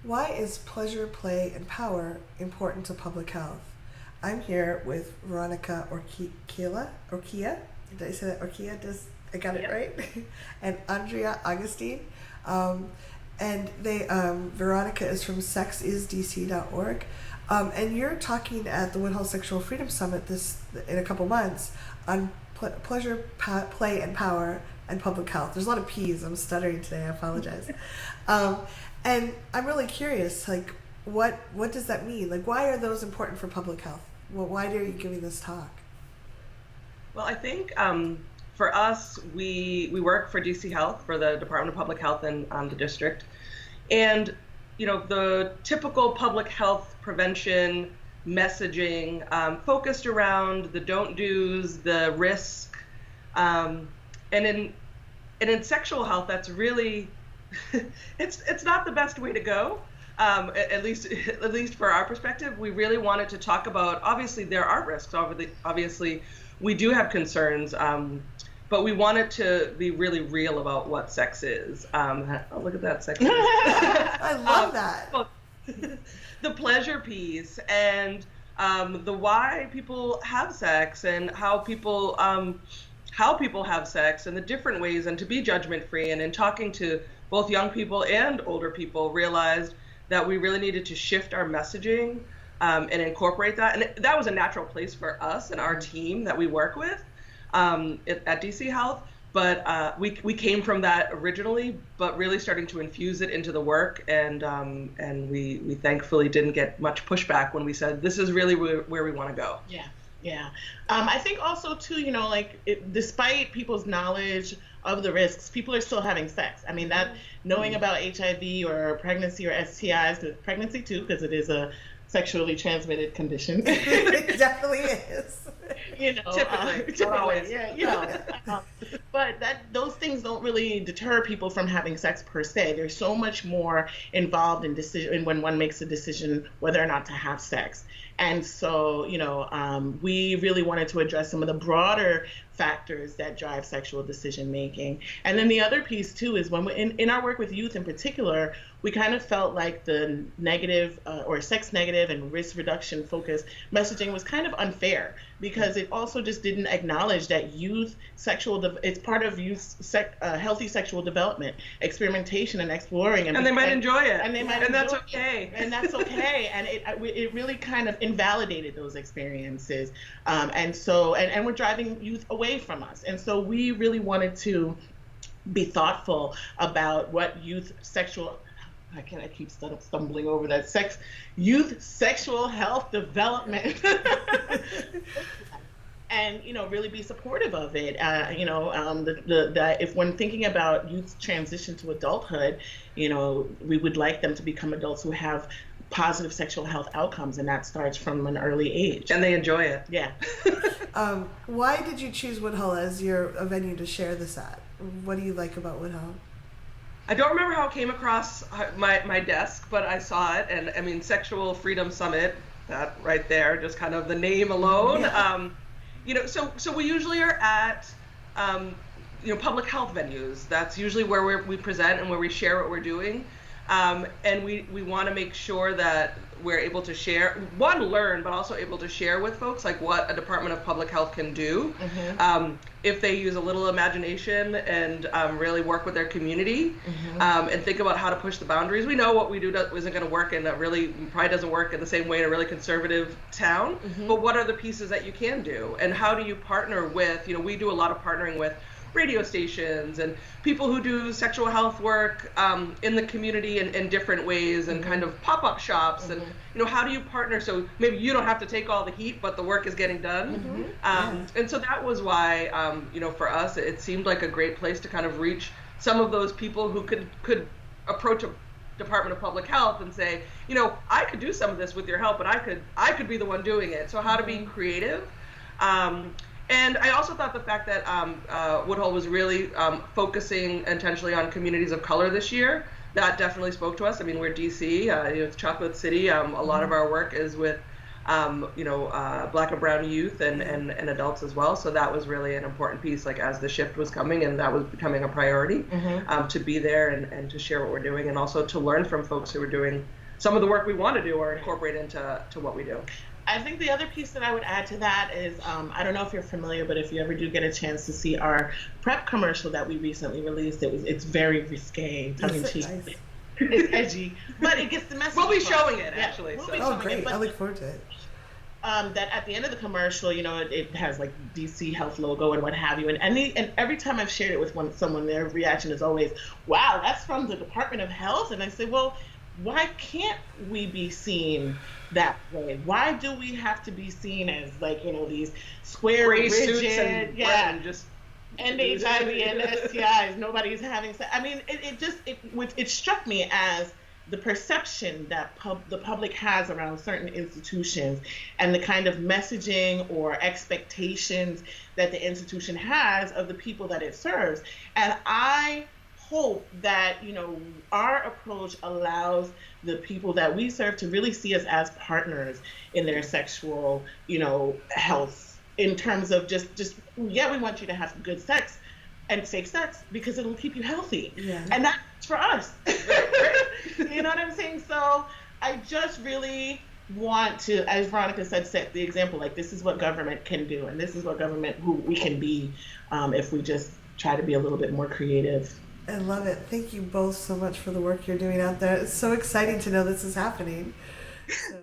Why is pleasure, play, and power important to public health? I'm here with Veronica Urquilla. Did I say that? Urquilla? I got it right? And Andrea Augustine. Um, and Veronica is from sexisdc.org. And you're talking at the Woodhull Sexual Freedom Summit in a couple months on pleasure, play, and power and public health. There's a lot of P's. I'm stuttering today. I apologize. And I'm really curious, like, what does that mean? Like, why are those important for public health? Well, why are you giving this talk? Well, I think for us, we work for DC Health, for the Department of Public Health in the district. And, the typical public health prevention messaging focused around the don't do's, the risk. And in sexual health, that's really, it's not the best way to go. At least for our perspective, we really wanted to talk about, obviously there are risks, obviously we do have concerns, but we wanted to be really real about what sex is. Look at that, sex is. I love that. Well, the pleasure piece and the why people have sex and how people have sex and the different ways, and to be judgment free. And in talking to both young people and older people, realized that we really needed to shift our messaging and incorporate that. And that was a natural place for us and our team that we work with at DC Health. But we came from that originally, but really starting to infuse it into the work. And we thankfully didn't get much pushback when we said, this is really where we want to go. Yeah. Yeah. I think also too, despite people's knowledge of the risks, people are still having sex. I mean, that knowing about HIV or pregnancy or STIs, pregnancy too, because it is a sexually transmitted condition. It definitely is. Typically, always. Yeah, but those things don't really deter people from having sex per se. There's so much more involved in decision when one makes a decision whether or not to have sex. And so, we really wanted to address some of the broader factors that drive sexual decision making. And then the other piece too is when in our work with youth in particular, we kind of felt like the negative or sex negative and risk reduction focused messaging was kind of unfair, because it also just didn't acknowledge that it's part of youth healthy sexual development, experimentation and exploring. And they might enjoy it. And that's okay. And that's okay. And it really kind of invalidated those experiences. And we're driving youth away from us. And so we really wanted to be thoughtful about what I keep stumbling over that youth sexual health development. And really be supportive of it. If when thinking about youth transition to adulthood, we would like them to become adults who have positive sexual health outcomes, and that starts from an early age. And they enjoy it. Yeah. Why did you choose Woodhull as a venue to share this at? What do you like about Woodhull? I don't remember how it came across my desk, but I saw it, and I mean, Sexual Freedom Summit, that right there, just kind of the name alone. Yeah. So we usually are at, public health venues. That's usually where we present and where we share what we're doing. And we want to make sure that we're able to share, learn, but also able to share with folks like what a Department of Public Health can do if they use a little imagination and really work with their community and think about how to push the boundaries. We know what we do isn't going to work, and that really probably doesn't work in the same way in a really conservative town. But what are the pieces that you can do, and how do you partner with? We do a lot of partnering with radio stations and people who do sexual health work in the community in different ways, and kind of pop-up shops, and how do you partner so maybe you don't have to take all the heat, but the work is getting done. And so that was why for us it seemed like a great place to kind of reach some of those people who could approach a Department of Public Health and say, I could do some of this with your help, but I could be the one doing it. So how to be creative. And I also thought the fact that Woodhull was really focusing intentionally on communities of color this year, that definitely spoke to us. I mean, we're DC, it's Chocolate City. A lot of our work is with Black and brown youth and adults as well. So that was really an important piece, like as the shift was coming and that was becoming a priority, to be there and to share what we're doing, and also to learn from folks who are doing some of the work we want to do or incorporate into what we do. I think the other piece that I would add to that is, I don't know if you're familiar, but if you ever do get a chance to see our PrEP commercial that we recently released, it's very risque, tongue-in-cheek. Nice. It's edgy, but it gets the message. We'll be showing it, actually. We'll so. be Oh, great. it, I look forward to it. That at the end of the commercial, it has like DC Health logo and what have you. And every time I've shared it with someone, their reaction is always, wow, that's from the Department of Health. And I say, well, why can't we be seen that way? Why do we have to be seen as these square, gray rigid, suits and just and HIV and STIs? Nobody's having sex. I mean, it struck me as the perception that the public has around certain institutions and the kind of messaging or expectations that the institution has of the people that it serves. And I hope that our approach allows the people that we serve to really see us as partners in their sexual health, in terms of just we want you to have good sex and safe sex because it'll keep you healthy. Yeah. And that's for us. You know what I'm saying? So I just really want to, as Veronica said, set the example. Like, this is what government can do, and this is what who we can be if we just try to be a little bit more creative. I love it. Thank you both so much for the work you're doing out there. It's so exciting to know this is happening. So.